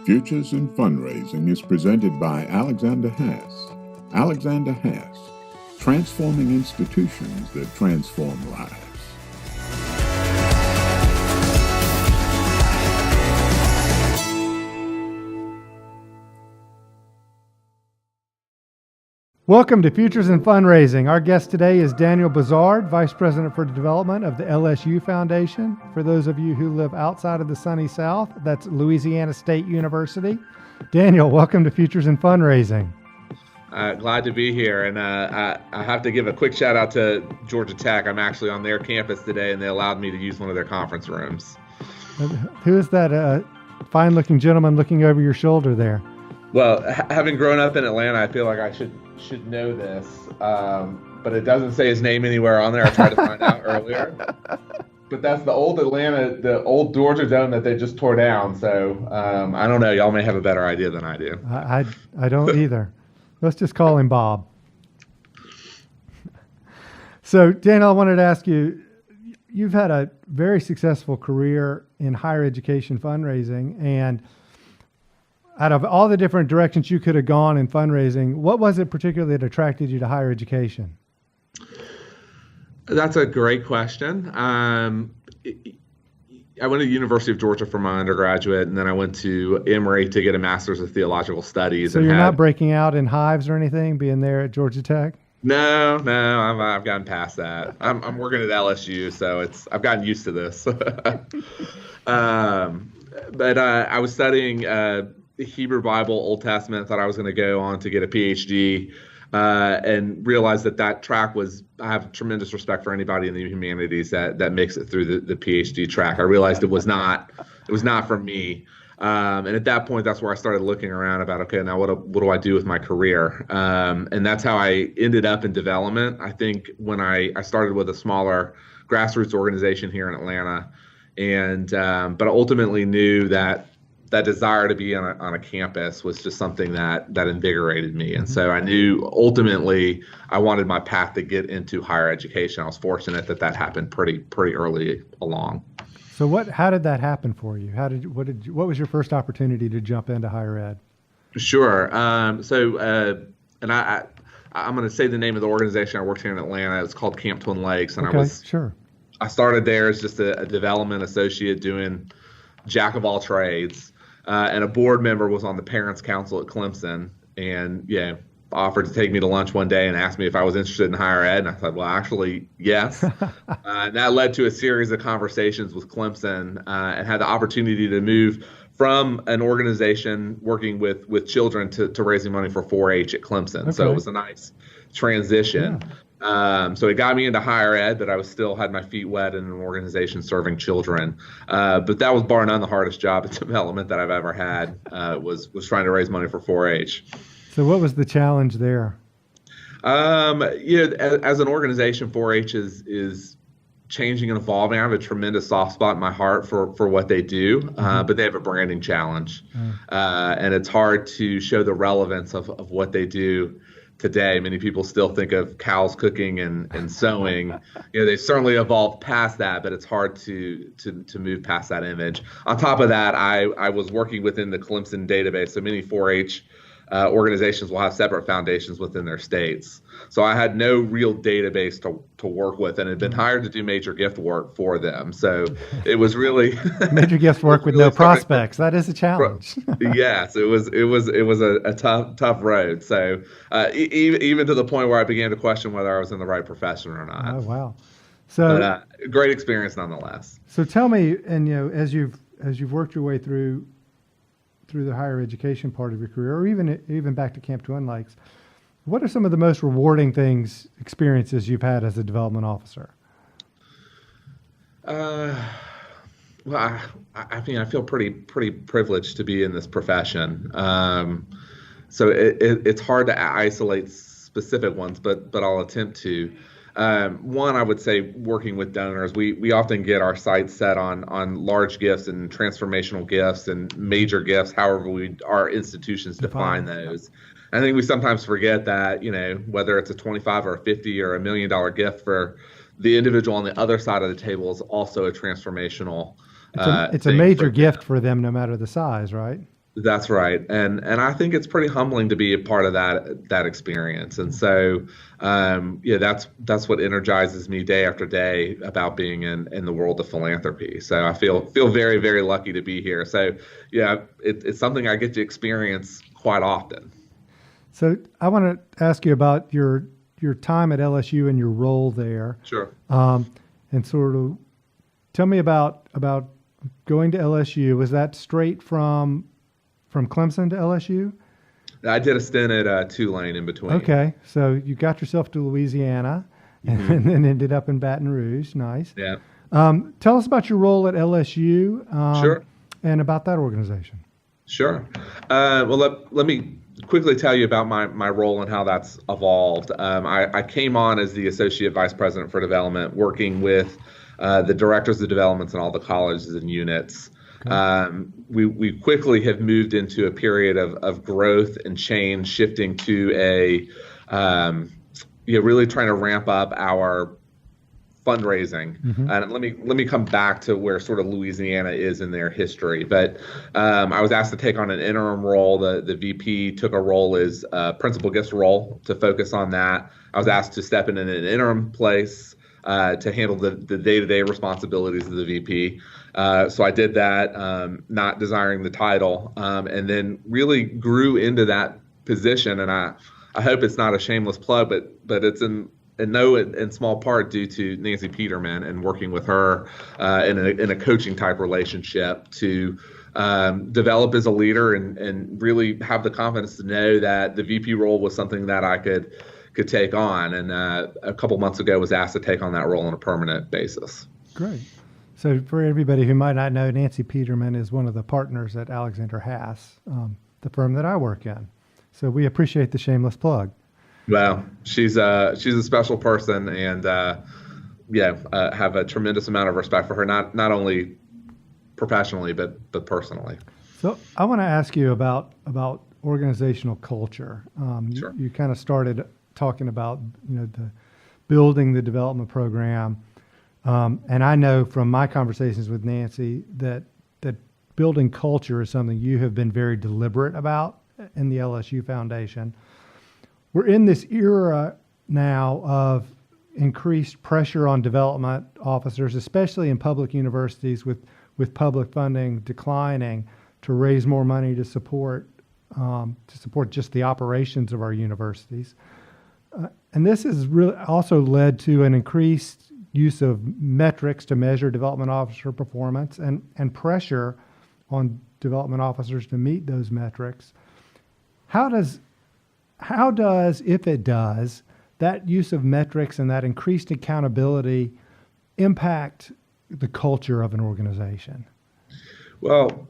Futures in Fundraising is presented by Alexander Haas. Alexander Haas, transforming institutions that transform lives. Welcome to Futures in Fundraising. Our guest today is Daniel Bozard, Vice President for Development of the LSU Foundation. For those of you who live outside of the sunny South, that's Louisiana State University. Daniel, welcome to Futures in Fundraising. Glad to be here, and I have to give a quick shout out to Georgia Tech. I'm actually on their campus today, and they allowed me to use one of their conference rooms. Who is that fine-looking gentleman looking over your shoulder there? Well, having grown up in Atlanta, I feel like I should know this, but it doesn't say his name anywhere on there. I tried to find out earlier. But that's the old old Georgia Dome that they just tore down. So I don't know. Y'all may have a better idea than I do. I don't either. Let's just call him Bob. So, Daniel, I wanted to ask you, you've had a very successful career in higher education fundraising, and out of all the different directions you could have gone in fundraising, what was it particularly that attracted you to higher education? That's a great question. I went to the University of Georgia for my undergraduate, and then I went to Emory to get a master's of theological studies. So you're not breaking out in hives or anything, being there at Georgia Tech? No, I've gotten past that. I'm working at LSU, so I've gotten used to this. But I was studying Hebrew Bible, Old Testament. Thought I was going to go on to get a PhD, and realized that track was. I have tremendous respect for anybody in the humanities that makes it through the PhD track. I realized it was not for me, and at that point, that's where I started looking around about, okay, now what do I do with my career? And that's how I ended up in development. I think when I started with a smaller grassroots organization here in Atlanta, and but I ultimately knew that desire to be on a campus was just something that invigorated me. And so I knew ultimately I wanted my path to get into higher education. I was fortunate that happened pretty early along. So how did that happen for you? What was your first opportunity to jump into higher ed? Sure. And I'm going to say the name of the organization I worked here in Atlanta. It's called Camp Twin Lakes. And Sure. I started there as just a development associate doing jack of all trades. And a board member was on the parents' council at Clemson, and offered to take me to lunch one day and asked me if I was interested in higher ed. And I said, well, actually, yes. And that led to a series of conversations with Clemson, and had the opportunity to move from an organization working with children to raising money for 4-H at Clemson. Okay. So it was a nice transition. Yeah. So it got me into higher ed, but I still had my feet wet in an organization serving children. But that was bar none the hardest job at development that I've ever had, was trying to raise money for 4-H. So what was the challenge there? As an organization, 4-H is changing and evolving. I have a tremendous soft spot in my heart for what they do, but they have a branding challenge. And it's hard to show the relevance of what they do today. Many people still think of cows cooking and sewing. They certainly evolved past that, but it's hard to move past that image. On top of that, I was working within the Clemson database. So many 4-H organizations will have separate foundations within their states. So I had no real database to work with, and had been hired to do major gift work for them. So it was really major gift work with no prospects. That is a challenge. Yes, it was a tough road. So even to the point where I began to question whether I was in the right profession or not. Oh wow! So great experience nonetheless. So tell me, and as you've worked your way through the higher education part of your career, or even back to Camp Twin Lakes, what are some of the most rewarding experiences you've had as a development officer? Well, I feel pretty privileged to be in this profession. So it's hard to isolate specific ones, but I'll attempt to. One, I would say working with donors, we often get our sights set on large gifts and transformational gifts and major gifts, however our institutions define those. I think we sometimes forget that, whether it's a 25 or a 50 or $1 million gift for the individual on the other side of the table is also a transformational. It's a major gift for them, no matter the size, right? That's right, and I think it's pretty humbling to be a part of that experience. And so, yeah, that's what energizes me day after day about being in the world of philanthropy. So I feel very, very lucky to be here. So yeah, it's something I get to experience quite often. So I want to ask you about your time at LSU and your role there. Sure. And sort of tell me about going to LSU. Was that straight from Clemson to LSU? I did a stint at Tulane in between. Okay, so you got yourself to Louisiana, and then ended up in Baton Rouge. Nice. Yeah. Tell us about your role at LSU. Sure. And about that organization. Sure. Well, let me quickly tell you about my role and how that's evolved. I came on as the Associate Vice President for Development, working with the directors of developments in all the colleges and units. Okay. We quickly have moved into a period of growth and change, shifting to really trying to ramp up our fundraising. And let me come back to where sort of Louisiana is in their history. But I was asked to take on an interim role. The VP took a role as principal gifts role to focus on that. I was asked to step in an interim place to handle the day-to-day responsibilities of the VP. So I did that, not desiring the title, and then really grew into that position. And I hope it's not a shameless plug, but it's in small part due to Nancy Peterman and working with her in a coaching type relationship to develop as a leader and really have the confidence to know that the VP role was something that I could take on. And a couple months ago was asked to take on that role on a permanent basis. Great. So for everybody who might not know, Nancy Peterman is one of the partners at Alexander Haas, the firm that I work in. So we appreciate the shameless plug. Well, she's a special person, and have a tremendous amount of respect for her, not only professionally but personally. So I want to ask you about organizational culture. Sure. You kind of started talking about the building the development program, and I know from my conversations with Nancy that building culture is something you have been very deliberate about in the LSU Foundation. We're in this era now of increased pressure on development officers, especially in public universities with public funding declining, to raise more money to support just the operations of our universities. And this has really also led to an increased use of metrics to measure development officer performance and pressure on development officers to meet those metrics. How does, if it does, that use of metrics and that increased accountability impact the culture of an organization? Well,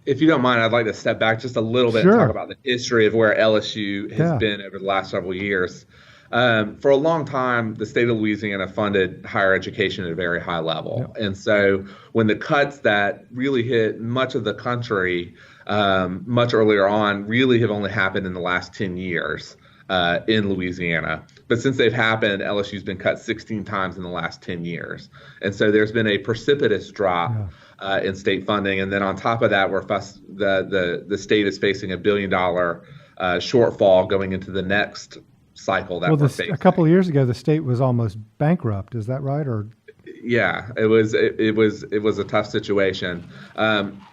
if you don't mind, I'd like to step back just a little bit Sure. and talk about the history of where LSU has been over the last several years. For a long time, the state of Louisiana funded higher education at a very high level. Yeah. And so when the cuts that really hit much of the country much earlier on really have only happened in the last 10 years in Louisiana. But since they've happened, LSU's been cut 16 times in the last 10 years. And so there's been a precipitous drop in state funding. And then on top of that, the state is facing $1 billion shortfall going into the next cycle that we're facing. A couple of years ago, the state was almost bankrupt. Is that right? Or yeah, it was a tough situation.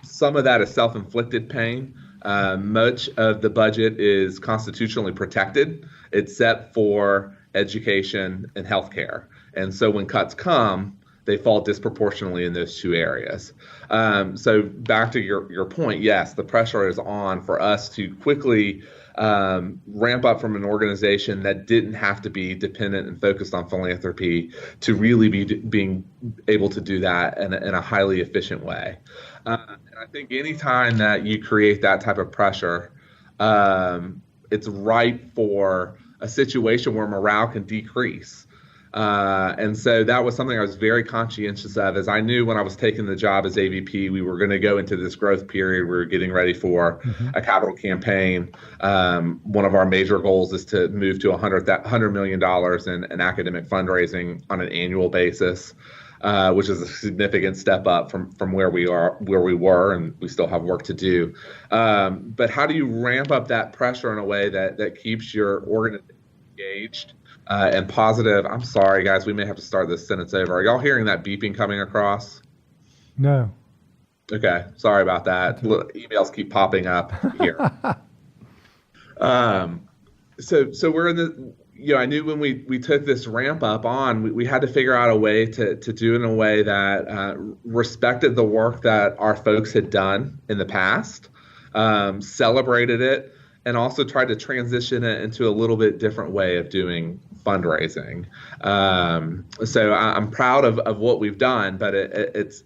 Some of that is self-inflicted pain. Much of the budget is constitutionally protected, except for education and healthcare. And so when cuts come, they fall disproportionately in those two areas. So back to your point, yes, the pressure is on for us to quickly ramp up from an organization that didn't have to be dependent and focused on philanthropy to really being able to do that in a highly efficient way. And I think anytime that you create that type of pressure, it's ripe for a situation where morale can decrease. And so that was something I was very conscientious of, as I knew when I was taking the job as AVP, we were going to go into this growth period. We were getting ready for a capital campaign. One of our major goals is to move to $100 million in academic fundraising on an annual basis. which is a significant step up from where we were, and we still have work to do. But how do you ramp up that pressure in a way that keeps your organization engaged and positive? I'm sorry, guys, we may have to start this sentence over. Are y'all hearing that beeping coming across? No. Okay, sorry about that. Emails keep popping up here. So we're in the, I knew when we took this ramp up on, we had to figure out a way to do it in a way that respected the work that our folks had done in the past, celebrated it, and also tried to transition it into a little bit different way of doing fundraising. So I'm proud of what we've done, but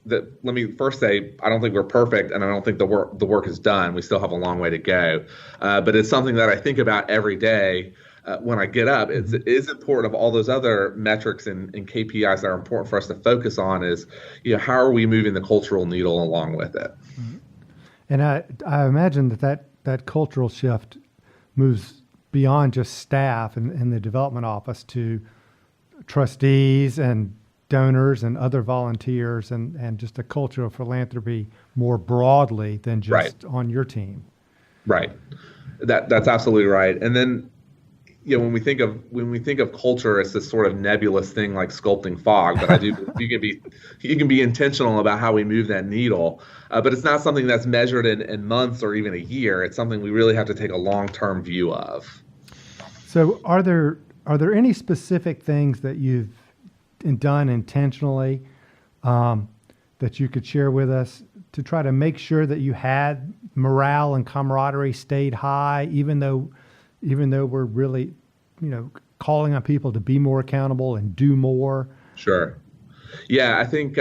let me first say, I don't think we're perfect, and I don't think the work is done. We still have a long way to go. But it's something that I think about every day when I get up. It is important of all those other metrics and KPIs that are important for us to focus on is, how are we moving the cultural needle along with it? And I imagine that cultural shift moves beyond just staff in the development office to trustees and donors and other volunteers and just a culture of philanthropy more broadly than just on your team. Right. That's absolutely right. And then, when we think of culture, it's this sort of nebulous thing like sculpting fog. But you can be intentional about how we move that needle. But it's not something that's measured in months or even a year. It's something we really have to take a long-term view of. So are there any specific things that you've done intentionally that you could share with us to try to make sure that you had morale and camaraderie stayed high, even though we're really, calling on people to be more accountable and do more? Sure. Yeah, I think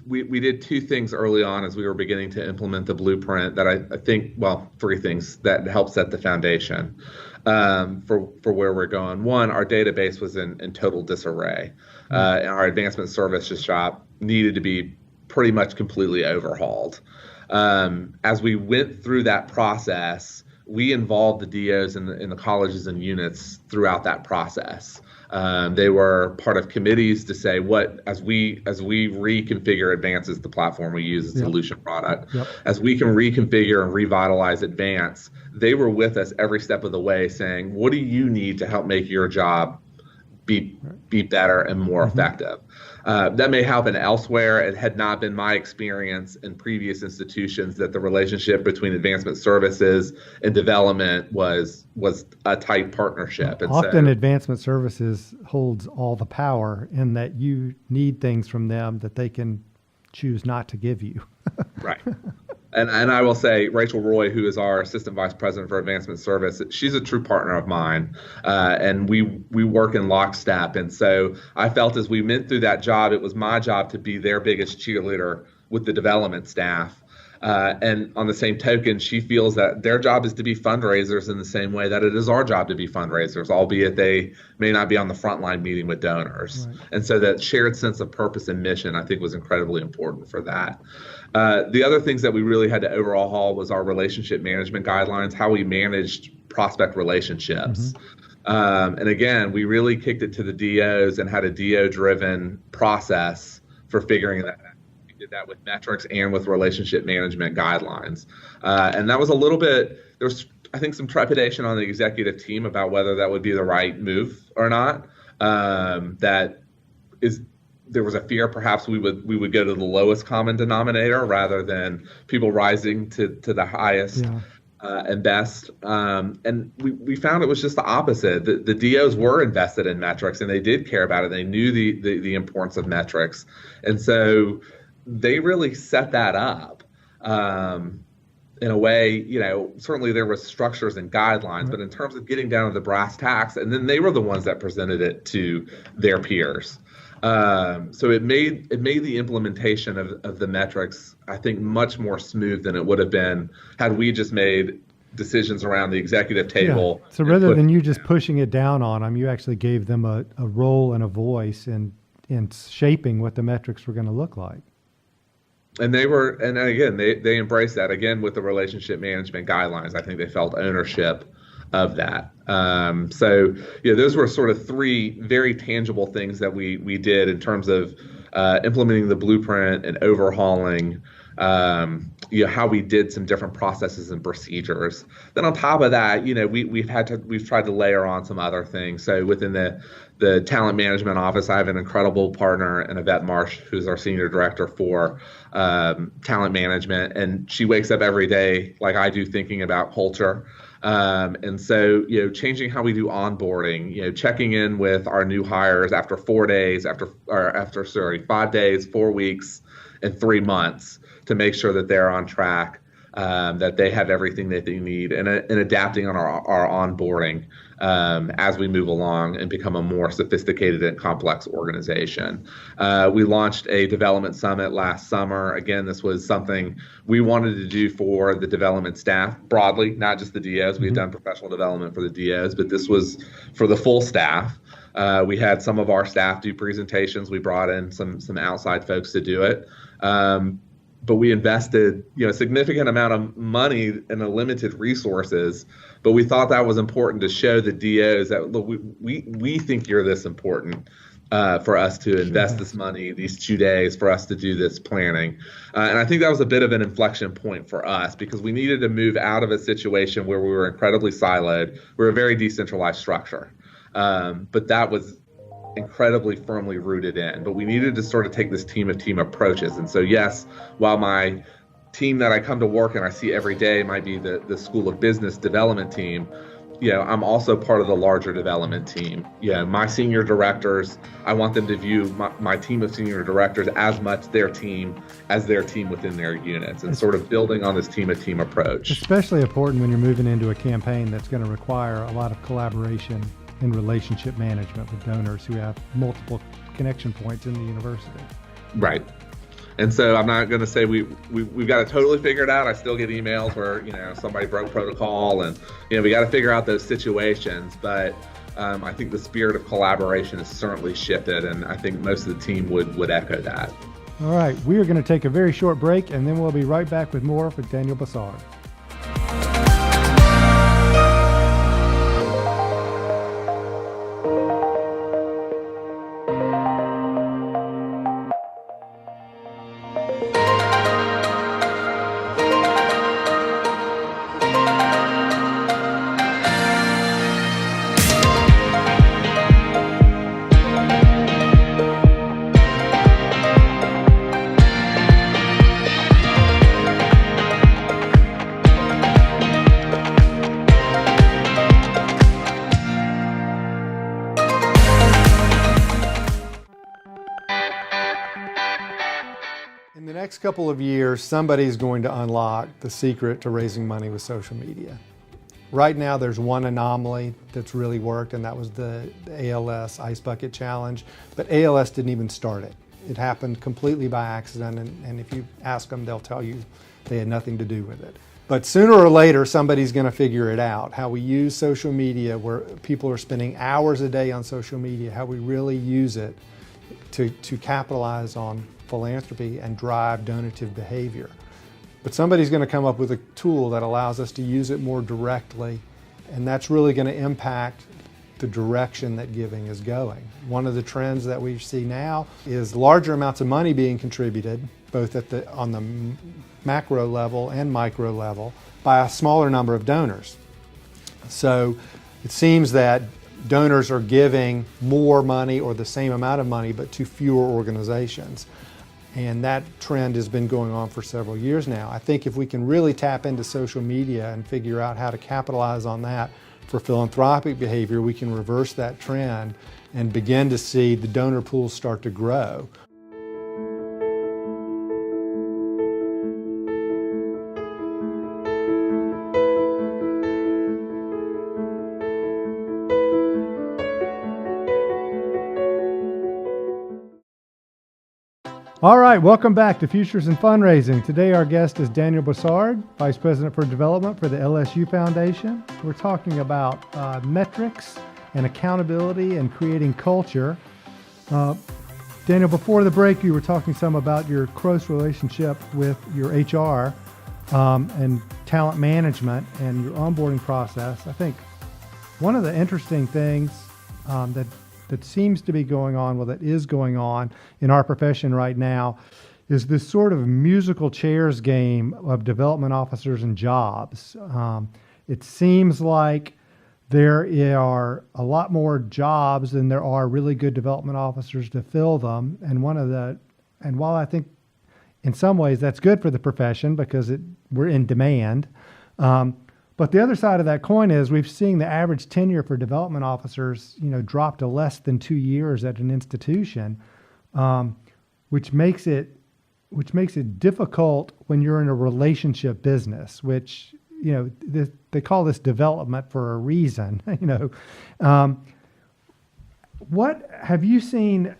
we did two things early on as we were beginning to implement the blueprint that I think, three things that help set the foundation for where we're going. One, our database was in total disarray. And our advancement services shop needed to be pretty much completely overhauled. As we went through that process, we involved the DOs in the colleges and units throughout that process. They were part of committees to say as we reconfigure Advance as the platform we use as a solution product, as we can reconfigure and revitalize Advance, they were with us every step of the way saying, what do you need to help make your job be better and more effective? That may happen elsewhere. It had not been my experience in previous institutions that the relationship between advancement services and development was a tight partnership. And often advancement services holds all the power in that you need things from them that they can choose not to give you. Right. And I will say, Rachel Roy, who is our Assistant Vice President for Advancement Service, she's a true partner of mine, and we work in lockstep. And so I felt as we went through that job, it was my job to be their biggest cheerleader with the development staff. And on the same token, she feels that their job is to be fundraisers in the same way that it is our job to be fundraisers, albeit they may not be on the front line meeting with donors. Right. And so that shared sense of purpose and mission, I think, was incredibly important for that. The other things that we really had to overhaul was our relationship management guidelines, how we managed prospect relationships. And again, we really kicked it to the DOs and had a DO-driven process for figuring that out. We did that with metrics and with relationship management guidelines. And that was a little bit, there was, I think, some trepidation on the executive team about whether that would be the right move or not. There was a fear perhaps we would go to the lowest common denominator rather than people rising to the highest and best. And we found it was just the opposite. The DOs were invested in metrics and they did care about it. They knew the importance of metrics. And so they really set that up in a way, certainly there was structures and guidelines, but in terms of getting down to the brass tacks, and then they were the ones that presented it to their peers. So it made the implementation of the metrics, I think, much more smooth than it would have been had we just made decisions around the executive table. Yeah. So rather than you just pushing it down on them, you actually gave them a role and a voice in shaping what the metrics were going to look like. And again, they embraced that again with the relationship management guidelines. I think they felt ownership of that. So those were sort of three very tangible things that we did in terms of implementing the blueprint and overhauling how we did some different processes and procedures. Then on top of that, we've tried to layer on some other things. So within the talent management office, I have an incredible partner in Yvette Marsh, who's our senior director for talent management, and she wakes up every day like I do, thinking about culture. And so, changing how we do onboarding, checking in with our new hires after 5 days, 4 weeks, and 3 months to make sure that they're on track, that they have everything that they need, and adapting on our onboarding as we move along and become a more sophisticated and complex organization. We launched a development summit last summer. Again, this was something we wanted to do for the development staff broadly, not just the DOs. We had done professional development for the DOs, but this was for the full staff. We had some of our staff do presentations. We brought in some outside folks to do it. But we invested, a significant amount of money and a limited resources. But we thought that was important to show the DOs that, look, we think you're this important for us to invest this money, these 2 days, for us to do this planning. And I think that was a bit of an inflection point for us, because we needed to move out of a situation where we were incredibly siloed. We're a very decentralized structure, but that was incredibly firmly rooted in. But we needed to sort of take this team of team approaches. And so, yes, while my team that I come to work and I see every day might be the School of Business development team, I'm also part of the larger development team. My senior directors, I want them to view my team of senior directors as much their team as their team within their units, and sort of building on this team of team approach. Especially important when you're moving into a campaign that's going to require a lot of collaboration and relationship management with donors who have multiple connection points in the university. Right. And so I'm not going to say we've got it totally figured out. I still get emails where, somebody broke protocol, and, we got to figure out those situations. But I think the spirit of collaboration has certainly shifted, and I think most of the team would echo that. All right. We are going to take a very short break, and then we'll be right back with more with Daniel Bozard. In the next couple of years, somebody's going to unlock the secret to raising money with social media. Right now, there's one anomaly that's really worked, and that was the ALS Ice Bucket Challenge. But ALS didn't even start it. It happened completely by accident, and if you ask them, they'll tell you they had nothing to do with it. But sooner or later, somebody's going to figure it out, how we use social media, where people are spending hours a day on social media, how we really use it to capitalize on philanthropy and drive donative behavior. But somebody's going to come up with a tool that allows us to use it more directly, and that's really going to impact the direction that giving is going. One of the trends that we see now is larger amounts of money being contributed, both on the macro level and micro level, by a smaller number of donors. So it seems that donors are giving more money or the same amount of money, but to fewer organizations. And that trend has been going on for several years now. I think if we can really tap into social media and figure out how to capitalize on that for philanthropic behavior, we can reverse that trend and begin to see the donor pools start to grow. All right, welcome back to Futures in Fundraising. Today our guest is Daniel Bozard, Vice President for Development for the LSU Foundation. We're talking about metrics and accountability and creating culture. Daniel, before the break, you were talking some about your close relationship with your HR and talent management and your onboarding process. I think one of the interesting things that seems to be going on, well, that is going on in our profession right now, is this sort of musical chairs game of development officers and jobs. It seems like there are a lot more jobs than there are really good development officers to fill them. And while I think in some ways that's good for the profession because we're in demand, but the other side of that coin is we've seen the average tenure for development officers, drop to less than 2 years at an institution, which makes it difficult when you're in a relationship business, which, they call this development for a reason, What have you seen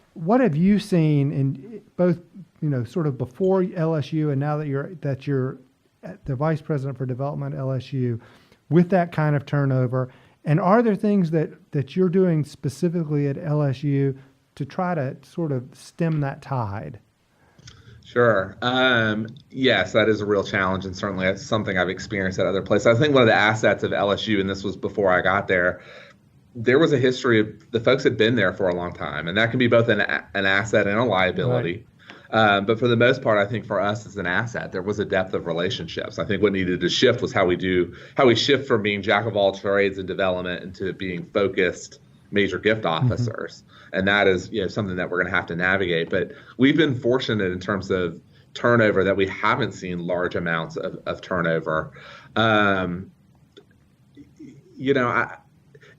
in both, sort of before LSU and now that you're the vice president for development at LSU with that kind of turnover? And are there things that you're doing specifically at LSU to try to sort of stem that tide? Sure. Yes, that is a real challenge, and certainly it's something I've experienced at other places. I think one of the assets of LSU, and this was before I got there was a history of the folks had been there for a long time, and that can be both an asset and a liability. Right. But for the most part, I think for us as an asset, there was a depth of relationships. I think what needed to shift was how we shift from being jack of all trades in development into being focused major gift officers. Mm-hmm. And that is something that we're going to have to navigate. But we've been fortunate in terms of turnover that we haven't seen large amounts of turnover.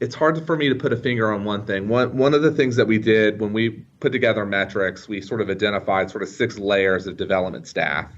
It's hard for me to put a finger on one thing. One of the things that we did when we put together metrics, we sort of identified sort of 6 layers of development staff.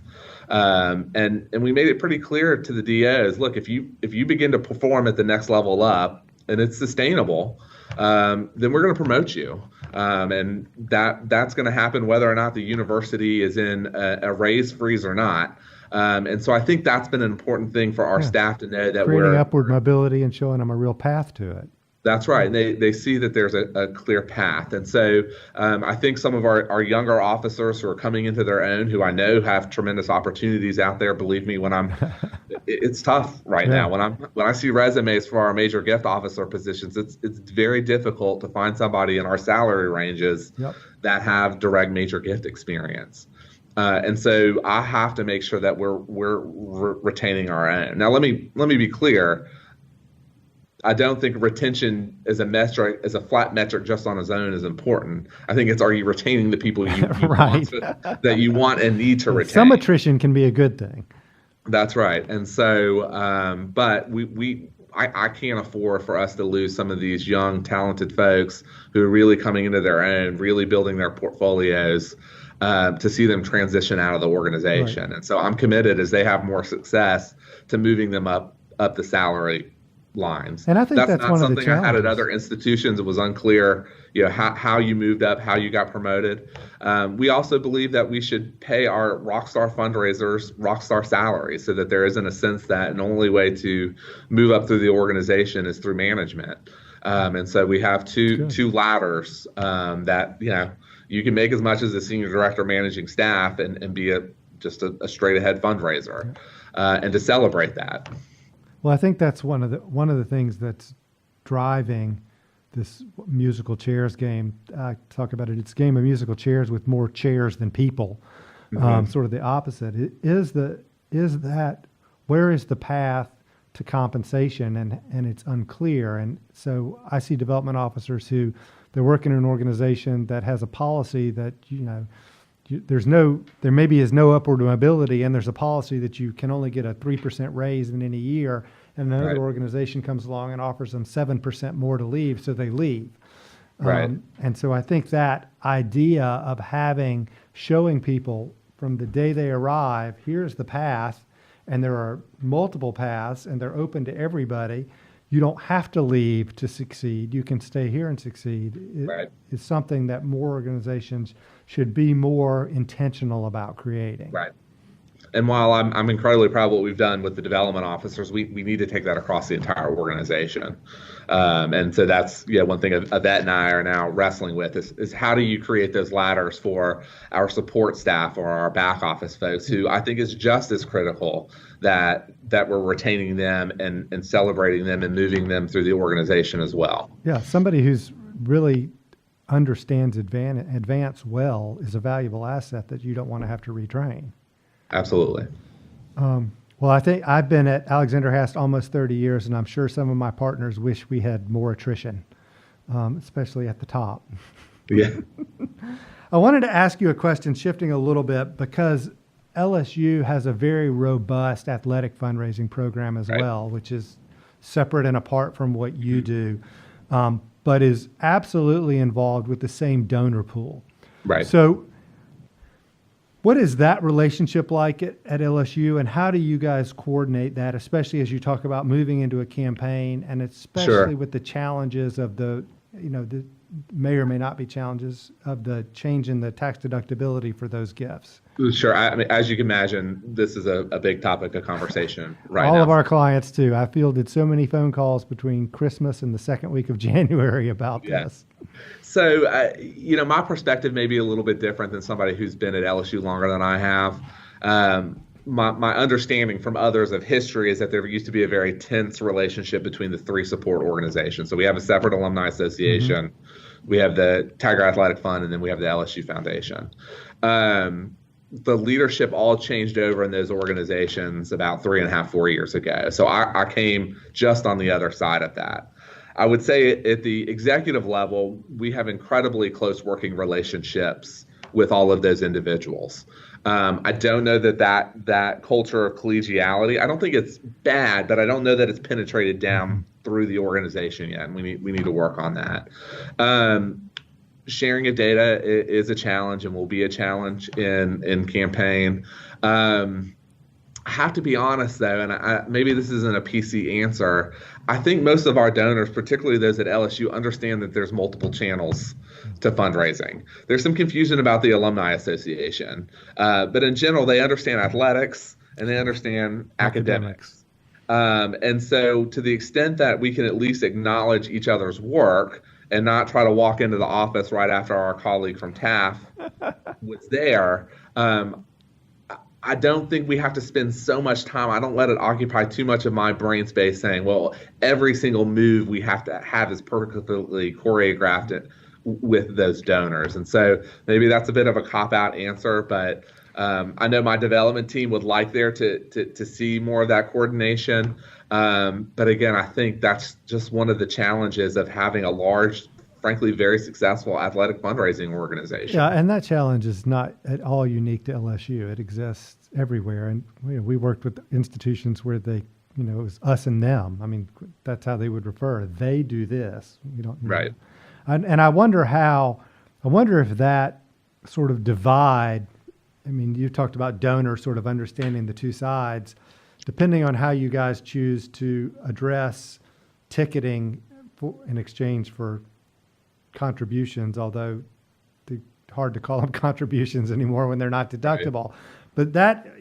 And we made it pretty clear to the DOs, look, if you begin to perform at the next level up and it's sustainable, then we're going to promote you. And that's going to happen whether or not the university is in a raise freeze or not. And so I think that's been an important thing for our staff to know that creating upward mobility and showing them a real path to it. That's right. They see that there's a clear path. And so I think some of our younger officers who are coming into their own, who I know have tremendous opportunities out there, believe me, it's tough right now. When I see resumes for our major gift officer positions, it's very difficult to find somebody in our salary ranges that have direct major gift experience. And so I have to make sure that we're retaining our own. Now, let me be clear. I don't think retention as a flat metric just on its own is important. I think it's, are you retaining the people you right. that you want and need to retain? Some attrition can be a good thing. That's right. And so, but I can't afford for us to lose some of these young, talented folks who are really coming into their own, really building their portfolios, to see them transition out of the organization. Right. And so I'm committed as they have more success to moving them up the salary lines. And I think that's not one of the something challenges. I had at other institutions. It was unclear, how you moved up, how you got promoted. We also believe that we should pay our rockstar fundraisers rockstar salaries, so that there isn't a sense that an only way to move up through the organization is through management. And so we have two ladders that you can make as much as a senior director managing staff and be just a straight ahead fundraiser, and to celebrate that. Well, I think that's one of the things that's driving this musical chairs game. I talk about it. It's a game of musical chairs with more chairs than people. Mm-hmm. Sort of the opposite. Where is the path to compensation, and it's unclear. And so I see development officers who they're working in an organization that has a policy that there maybe is no upward mobility, and there's a policy that you can only get a 3% raise in any year, and another organization comes along and offers them 7% more to leave, so they leave. Right. And so I think that idea of showing people from the day they arrive, here's the path, and there are multiple paths, and they're open to everybody. You don't have to leave to succeed. You can stay here and succeed. It's something that more organizations should be more intentional about creating. Right. And while I'm incredibly proud of what we've done with the development officers, we need to take that across the entire organization. And so that's one thing Yvette and I are now wrestling with is how do you create those ladders for our support staff or our back office folks, who I think is just as critical that we're retaining them and celebrating them and moving them through the organization as well. Yeah, somebody who's really understands advance well is a valuable asset that you don't want to have to retrain. Absolutely. Well, I think I've been at Alexander Haas almost 30 years, and I'm sure some of my partners wish we had more attrition, especially at the top. Yeah. I wanted to ask you a question, shifting a little bit, because LSU has a very robust athletic fundraising program as well, which is separate and apart from what you do, but is absolutely involved with the same donor pool. Right. So what is that relationship like at LSU, and how do you guys coordinate that, especially as you talk about moving into a campaign, and especially with the challenges of the may or may not be challenges of the change in the tax deductibility for those gifts? Sure. I mean, as you can imagine, this is a big topic of conversation right now. All of our clients too. I fielded so many phone calls between Christmas and the second week of January about this. So, my perspective may be a little bit different than somebody who's been at LSU longer than I have. My understanding from others of history is that there used to be a very tense relationship between the three support organizations. So we have a separate alumni association, we have the Tiger Athletic Fund, and then we have the LSU Foundation. The leadership all changed over in those organizations about 3.5, 4 years ago. So I came just on the other side of that. I would say at the executive level, we have incredibly close working relationships with all of those individuals. I don't know that culture of collegiality, I don't think it's bad, but I don't know that it's penetrated down through the organization yet, and we need to work on that. Sharing of data is a challenge and will be a challenge in campaign. I have to be honest, though, and maybe this isn't a PC answer. I think most of our donors, particularly those at LSU, understand that there's multiple channels to fundraising. There's some confusion about the Alumni Association, but in general, they understand athletics and they understand academics. And so to the extent that we can at least acknowledge each other's work and not try to walk into the office right after our colleague from TAF was there, I don't think we have to spend so much time. I don't let it occupy too much of my brain space saying, well, every single move we have to have is perfectly choreographed with those donors. And so maybe that's a bit of a cop-out answer, but I know my development team would like there to see more of that coordination. But again, I think that's just one of the challenges of having a large, frankly, very successful athletic fundraising organization. Yeah, and that challenge is not at all unique to LSU. It exists everywhere. And we worked with institutions where they, it was us and them. I mean, that's how they would refer. They do this. We don't. Right. And I wonder if that sort of divide, I mean, you talked about donors sort of understanding the two sides, depending on how you guys choose to address ticketing in exchange for contributions, although they're hard to call them contributions anymore when they're not deductible. Right. But that,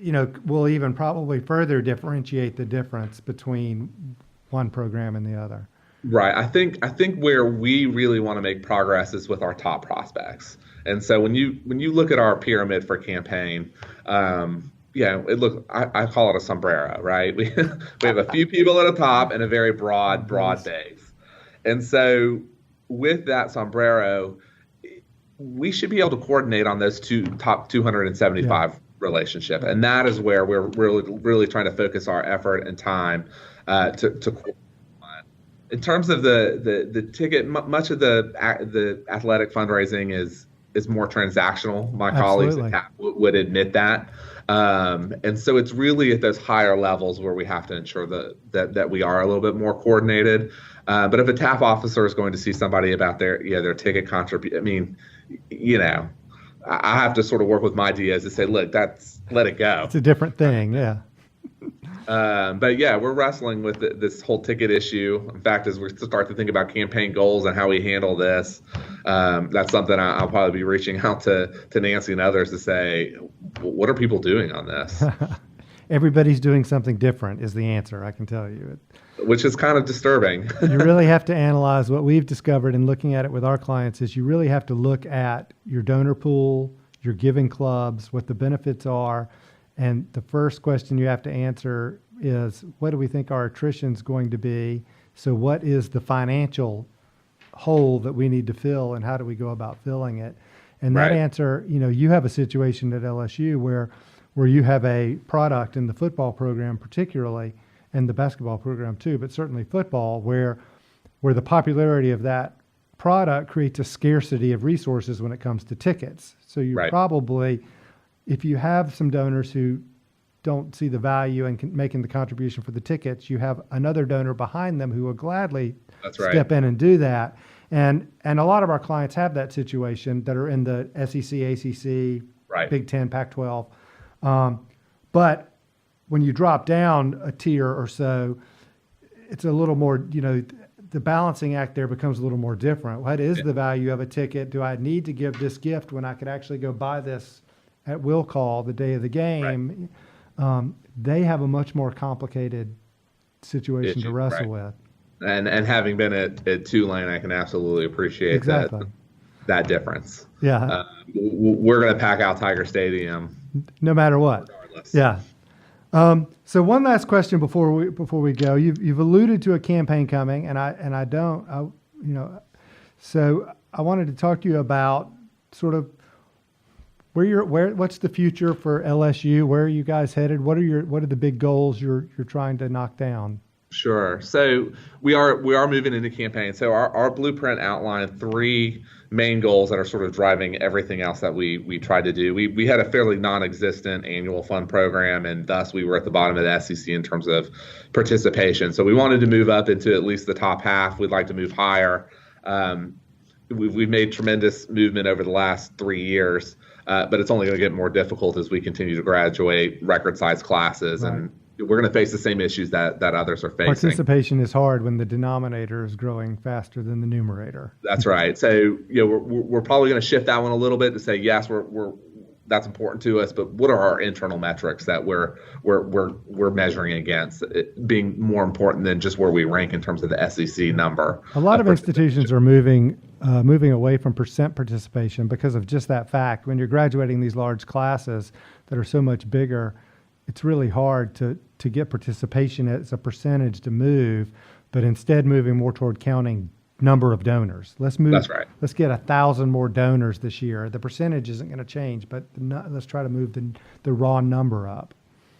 will even probably further differentiate the difference between one program and the other. Right. I think where we really want to make progress is with our top prospects. And so when you look at our pyramid for campaign, it looks, I call it a sombrero, right? We have a few people at the top and a very broad base. And so with that sombrero, we should be able to coordinate on those top 275 relationship. And that is where we're really trying to focus our effort and time to coordinate. In terms of the ticket, much of the athletic fundraising is more transactional. My colleagues would admit that. And so it's really at those higher levels where we have to ensure that we are a little bit more coordinated. But if a TAF officer is going to see somebody about their ticket contribution, I mean, I have to sort of work with my DAs to say, look, let it go. It's a different thing, yeah. But yeah, we're wrestling with this whole ticket issue. In fact, as we start to think about campaign goals and how we handle this, that's something I'll probably be reaching out to Nancy and others to say, what are people doing on this? Everybody's doing something different is the answer, I can tell you. Which is kind of disturbing. You really have to analyze what we've discovered in looking at it with our clients is you really have to look at your donor pool, your giving clubs, what the benefits are. And the first question you have to answer is, what do we think our attrition is going to be? So what is the financial hole that we need to fill, and how do we go about filling it? And that answer, you have a situation at LSU where you have a product in the football program particularly, and the basketball program too, but certainly football, where the popularity of that product creates a scarcity of resources when it comes to tickets. So you probably, if you have some donors who don't see the value in making the contribution for the tickets, you have another donor behind them who will gladly step in and do that. And a lot of our clients have that situation that are in the SEC, ACC, Big Ten, Pac-12. But when you drop down a tier or so, it's a little more, the balancing act there becomes a little more different. What is the value of a ticket? Do I need to give this gift when I could actually go buy this at will call the day of the game? They have a much more complicated situation to wrestle with. And having been at Tulane, I can absolutely appreciate that difference. Yeah. We're going to pack out Tiger Stadium no matter what. Regardless. Yeah. So one last question before we go. You've alluded to a campaign coming, so I wanted to talk to you about sort of what's the future for LSU? Where are you guys headed? What are the big goals you're trying to knock down? Sure. So we are moving into campaign. So our blueprint outlined 3 main goals that are sort of driving everything else that we tried to do. We had a fairly non-existent annual fund program, and thus we were at the bottom of the SEC in terms of participation. So we wanted to move up into at least the top half. We'd like to move higher. We've made tremendous movement over the last 3 years, but it's only going to get more difficult as we continue to graduate record-sized classes, and we're going to face the same issues that others are facing. Participation is hard when the denominator is growing faster than the numerator. That's right. So we're probably going to shift that one a little bit to say yes, that's important to us, but what are our internal metrics that we're measuring against, it being more important than just where we rank in terms of the SEC number. A lot of institutions are moving away from percent participation because of just that fact. When you're graduating these large classes that are so much bigger, it's really hard to get participation as a percentage to move, but instead moving more toward counting number of donors. Let's move. That's right. Let's get 1,000 more donors this year. The percentage isn't going to change, but let's try to move the raw number up.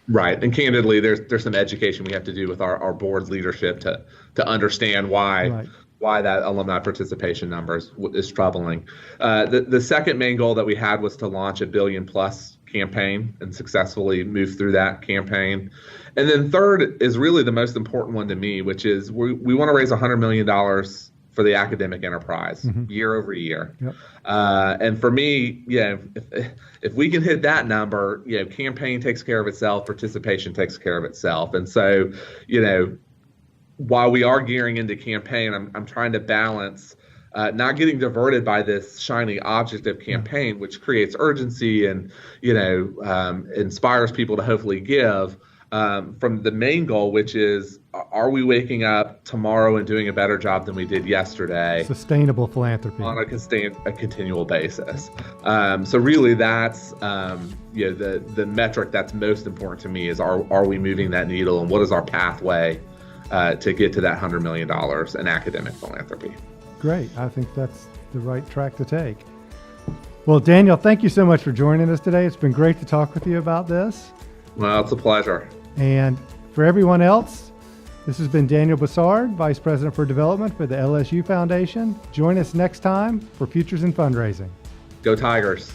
Right. And candidly, there's some education we have to do with our board leadership to understand why that alumni participation number is troubling. The second main goal that we had was to launch $1 billion+ campaign and successfully move through that campaign. And then third is really the most important one to me, which is we want to raise $100 million for the academic enterprise year over year. Yep. And for me, if we can hit that number, campaign takes care of itself, participation takes care of itself. And so, while we are gearing into campaign, I'm trying to balance not getting diverted by this shiny object of campaign, which creates urgency and inspires people to hopefully give, from the main goal, which is, are we waking up tomorrow and doing a better job than we did yesterday? Sustainable philanthropy on a continual basis. So really, that's the metric that's most important to me is, are we moving that needle, and what is our pathway to get to that $100 million in academic philanthropy? Great. I think that's the right track to take. Well, Daniel, thank you so much for joining us today. It's been great to talk with you about this. Well, it's a pleasure. And for everyone else, this has been Daniel Bozard, Vice President for Development for the LSU Foundation. Join us next time for Futures in Fundraising. Go Tigers.